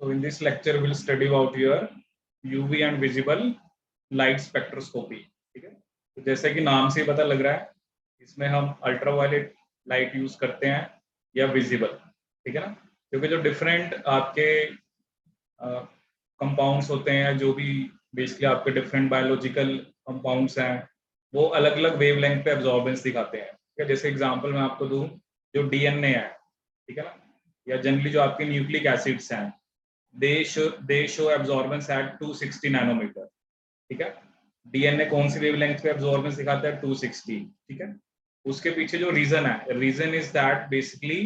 So in this lecture we'll study about your UV and visible light spectroscopy. ठीक है, तो जैसे कि नाम से पता लग रहा है इसमें हम अल्ट्रावायलेट लाइट यूज करते हैं या विजिबल, ठीक है ना, क्योंकि जो डिफरेंट आपके कंपाउंड्स होते हैं, जो भी बेसिकली आपके डिफरेंट बायोलॉजिकल कंपाउंड्स हैं, वो अलग अलग वेवलेंथ पे एब्जॉर्बेंस दिखाते हैं। ठीक है, जैसे एग्जांपल मैं आपको दूं, जो डीएनए है, ठीक है ना, या जनरली जो आपके न्यूक्लिक एसिड्स हैं, they show absorbance at 260 nanometer. ठीक है, डीएनए कौन सी वेवलेंथ पे एब्जॉर्बेंस दिखाता है? 260। ठीक है, उसके पीछे जो रीजन है, reason is that basically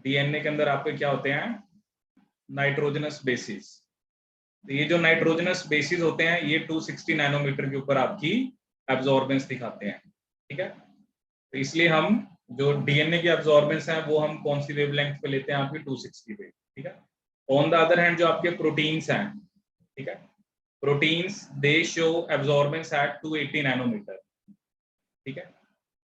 DNA के अंदर आपके क्या होते हैं? Nitrogenous bases. ये जो नाइट्रोजनस बेसिस होते हैं ये 260 नैनोमीटर के ऊपर आपकी एब्जॉर्बेंस दिखाते हैं। ठीक है, तो इसलिए हम जो डीएनए की एब्जॉर्बेंस है वो हम कौन सी वेवलेंथ पे लेते हैं? आपकी 260 पे। ठीक है, ऑन द अदर हैंड जो आपके प्रोटीन्स हैं, ठीक है, proteins they show absorbance at 280 nanometer. ठीक है,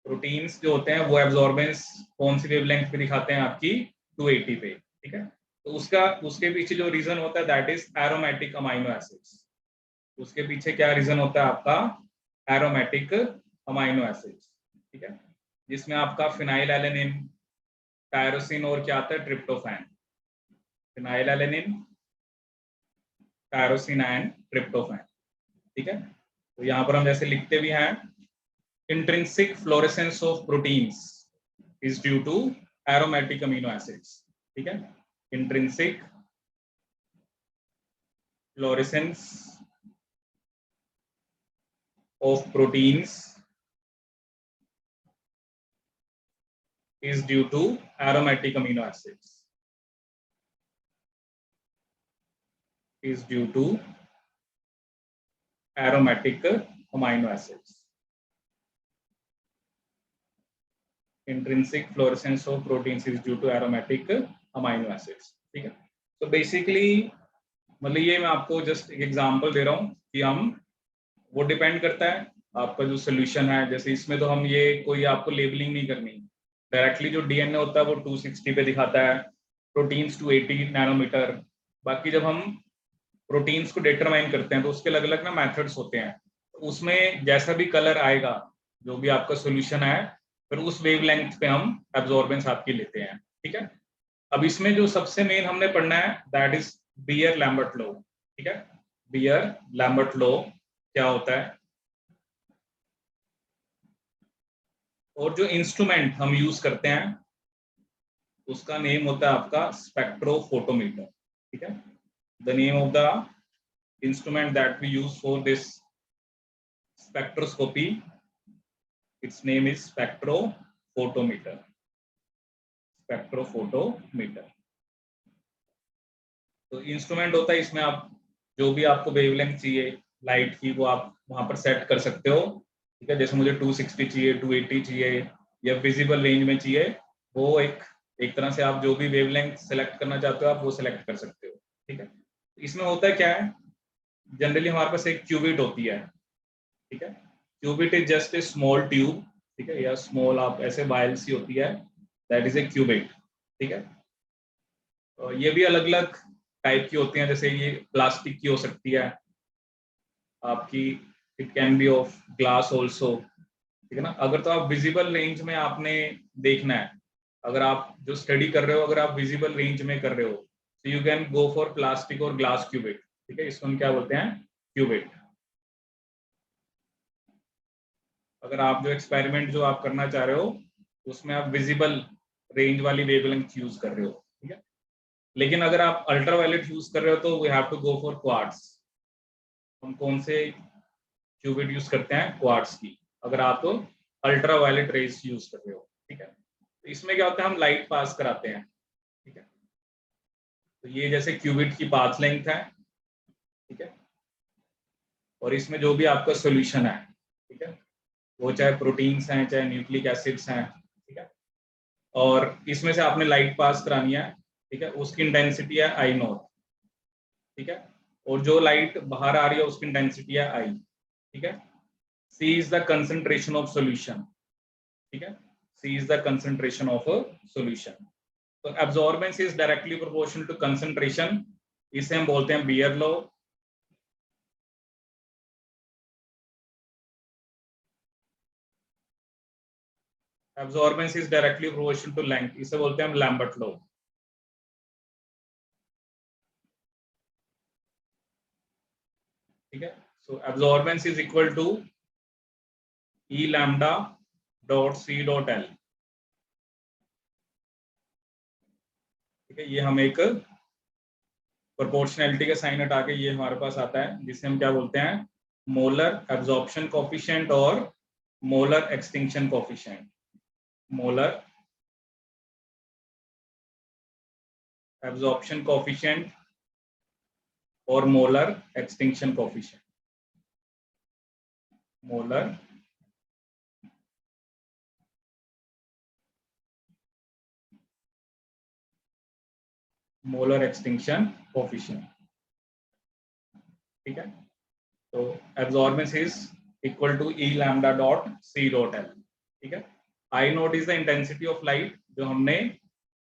प्रोटीन्स जो होते हैं वो एब्जॉर्बेंस कौन सी वेवलेंथ पे दिखाते हैं? आपकी 280 पे। ठीक है, तो उसके पीछे जो रीजन होता है that is aromatic amino acids. उसके पीछे क्या रीजन होता है आपका? Aromatic amino acids. ठीक है, जिसमें आपका फिनाइल एलेनिन, टायरोसिन और क्या आता है? Tryptophan. Phenyl alanine, tyrosine and tryptophan. ठीक है, तो यहाँ पर हम जैसे लिखते भी हैं, intrinsic fluorescence of proteins is due to aromatic amino acids. ठीक है, intrinsic fluorescence of proteins is due to aromatic amino acids. Is due to aromatic amino acids. Intrinsic fluorescence of proteins is due to aromatic amino acids. ठीक है, तो basically मतलब ये मैं आपको just एक एग्जांपल दे रहा हूँ कि हम वो डिपेंड करता है आपका जो सोल्यूशन है। जैसे इसमें तो हम ये कोई आपको लेबलिंग नहीं करनी, डायरेक्टली जो डीएनए होता है वो 260 पे दिखाता है, प्रोटीन्स 280 नैनोमीटर। बाकी जब हम प्रोटीन्स को डिटरमाइन करते हैं तो उसके अलग अलग ना मेथड्स होते हैं, तो उसमें जैसा भी कलर आएगा जो भी आपका सोल्यूशन है, फिर उस वेवलेंथ पे हम एब्जॉर्बेंस आपकी लेते हैं। ठीक है, अब इसमें जो सबसे मेन हमने पढ़ना है that is Beer Lambert law. ठीक है, बियर लैम्बर्ट लॉ क्या होता है, और जो इंस्ट्रूमेंट हम यूज करते हैं उसका नेम होता है आपका स्पेक्ट्रोफोटोमीटर। ठीक है, the name of the instrument that we use for this spectroscopy, its name is spectrophotometer. Spectrophotometer तो इंस्ट्रूमेंट होता है, इसमें आप जो भी आपको वेवलेंथ चाहिए लाइट की वो आप वहां पर सेट कर सकते हो। ठीक है, जैसे मुझे 260 चाहिए, 280 चाहिए या विजिबल रेंज में चाहिए, वो एक तरह से आप जो भी वेवलेंथ सेलेक्ट करना चाहते हो आप वो सेलेक्ट कर सकते हो। ठीक है, इसमें होता है क्या है, जनरली हमारे पास एक क्यूबिट होती है। ठीक है, cuvette is just a small tube. ठीक है, या स्मॉल आप ऐसे वायल सी होती है, दैट इज ए क्यूबिट। ठीक है, ये भी अलग अलग टाइप की होती हैं, जैसे ये प्लास्टिक की हो सकती है आपकी, it can be of glass also. ठीक है ना, अगर तो आप विजिबल रेंज में आपने देखना है, अगर आप जो स्टडी कर रहे हो अगर आप विजिबल रेंज में कर रहे हो तो you can go for plastic और ग्लास क्यूबिट। ठीक है, इसको हम क्या बोलते हैं? क्यूबिट। अगर आप जो एक्सपेरिमेंट जो आप करना चाह रहे हो उसमें आप विजिबल रेंज वाली वेवलेंथ यूज कर रहे हो। ठीक है, लेकिन अगर आप अल्ट्रावायलेट यूज कर रहे हो तो we have to go for quartz. हम कौन से क्यूबिट यूज करते हैं? क्वार्ट्स की, अगर आप अल्ट्रावायलेट रेज यूज कर रहे हो। ठीक है, तो इसमें क्या होता है, हम लाइट पास कराते हैं। ठीक है, तो ये जैसे क्यूबिट की पाथ लेंथ है। ठीक है, और इसमें जो भी आपका सोल्यूशन है, ठीक है, वो चाहे प्रोटीन्स हैं चाहे न्यूक्लिक एसिड्स हैं। ठीक है, और इसमें से आपने लाइट पास करानी है। ठीक है, उसकी इंटेंसिटी है आई नॉट। ठीक है, और जो लाइट बाहर आ रही है उसकी इंटेंसिटी है आई। ठीक है, C is the concentration of solution. ठीक है, C is the concentration of a solution. तो absorbance is directly proportional to concentration इसे हम बोलते हैं Beer law. Absorbance is directly proportional to length, इसे बोलते हैं हम लैम्बर्ट लॉ। ठीक है, so absorbance is equal to E lambda dot C dot L. ठीक है, ये हम एक प्रोपोर्शनैलिटी का साइन हटा के ये हमारे पास आता है, जिसे हम क्या बोलते हैं, मोलर एब्जॉर्प्शन कोफिशिएंट और molar extinction coefficient. Molar absorption coefficient और molar extinction coefficient. Molar molar extinction coefficient. ठीक है, तो absorbance is equal to E lambda dot C dot L. ठीक है, I naught is the intensity of light जो हमने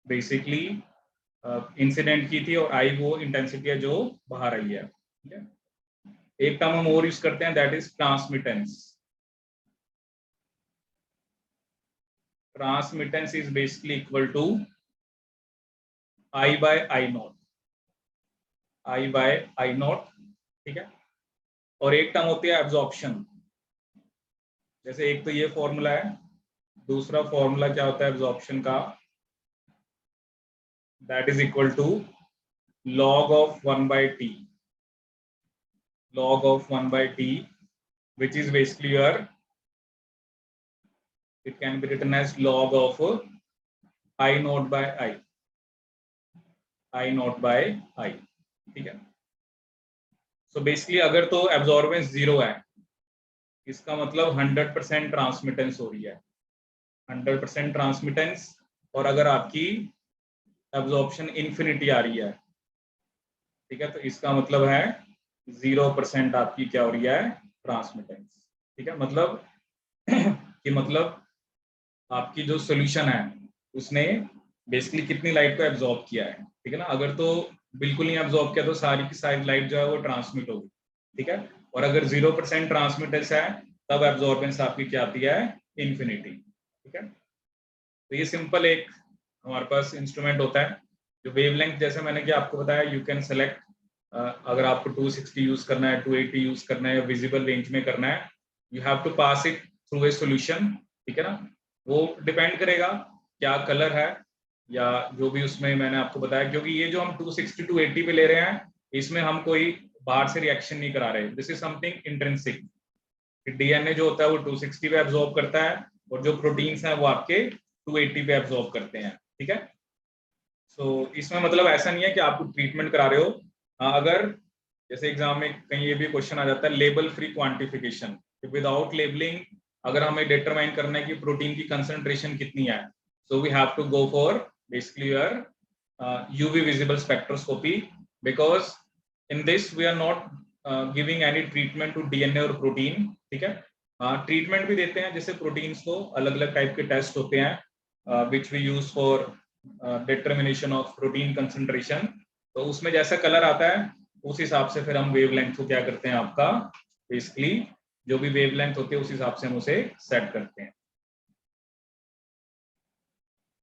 basically incident की थी, और आई वो इंटेंसिटी है जो बाहर आई है। ठीक है, एक टर्म हम और यूज करते हैं, that is transmittance. Transmittance is basically equal to I by I naught, I by I naught. ठीक है, और एक टर्म होती है एब्जॉर्प्शन। जैसे एक तो ये फॉर्मूला है, दूसरा फॉर्मूला क्या होता है एब्जॉर्प्शन का, that is equal to log of 1 by t, log of 1 by t, which is basically your, it can be written as log of I naught by I, I naught by I। ठीक है, so basically अगर तो absorbance 0 है, इसका मतलब 100% transmittance हो रही है, 100% ट्रांसमिटेंस। और अगर आपकी एब्जॉर्प्शन इन्फिनिटी आ रही है, ठीक है, तो इसका मतलब है 0% आपकी क्या हो रही है, ट्रांसमिटेंस। ठीक है, मतलब कि मतलब आपकी जो सोल्यूशन है उसने बेसिकली कितनी लाइट को एब्जॉर्ब किया है। ठीक है ना, अगर तो बिल्कुल नहीं एब्जॉर्ब किया तो सारी की सारी लाइट जो है वो ट्रांसमिट होगी। ठीक है, और अगर 0% ट्रांसमिटेंस है तब एब्जॉर्बेंस आपकी क्या आती है, इन्फिनिटी। ठीक है, तो ये सिंपल एक हमारे पास इंस्ट्रूमेंट होता है जो वेवलेंथ, जैसे मैंने कि आपको बताया, यू कैन सेलेक्ट, अगर आपको 260 यूज करना है, 280 यूज करना है, या विजिबल रेंज में करना है, you have to pass it through a solution. ठीक है ना, वो डिपेंड करेगा क्या कलर है या जो भी उसमें मैंने आपको बताया, क्योंकि ये जो हम 260 280 पे ले रहे हैं, इसमें हम कोई बाहर से रिएक्शन नहीं करा रहे, this is something intrinsic. DNA जो होता है वो 260 पे एब्जॉर्ब करता है, और जो प्रोटीन्स हैं वो आपके 280 पे एब्जॉर्ब करते हैं। ठीक है, सो इसमें मतलब ऐसा नहीं है कि आप ट्रीटमेंट करा रहे हो। अगर जैसे एग्जाम में कहीं ये भी क्वेश्चन आ जाता है, label free quantification, without labelling अगर हमें डिटरमाइन करना है कि प्रोटीन की कंसंट्रेशन कितनी है, so we have to go for basically your UV visible spectroscopy, because in this we are not giving any treatment to DNA और प्रोटीन। ठीक है, ट्रीटमेंट भी देते हैं, जैसे प्रोटीन्स को अलग अलग टाइप के टेस्ट होते हैं which we use for determination of protein concentration. तो उसमें जैसा कलर आता है उस हिसाब से फिर हम वेवलेंथ को क्या करते हैं, आपका बेसिकली जो भी वेवलेंथ होती है उस हिसाब से हम उसे सेट करते हैं।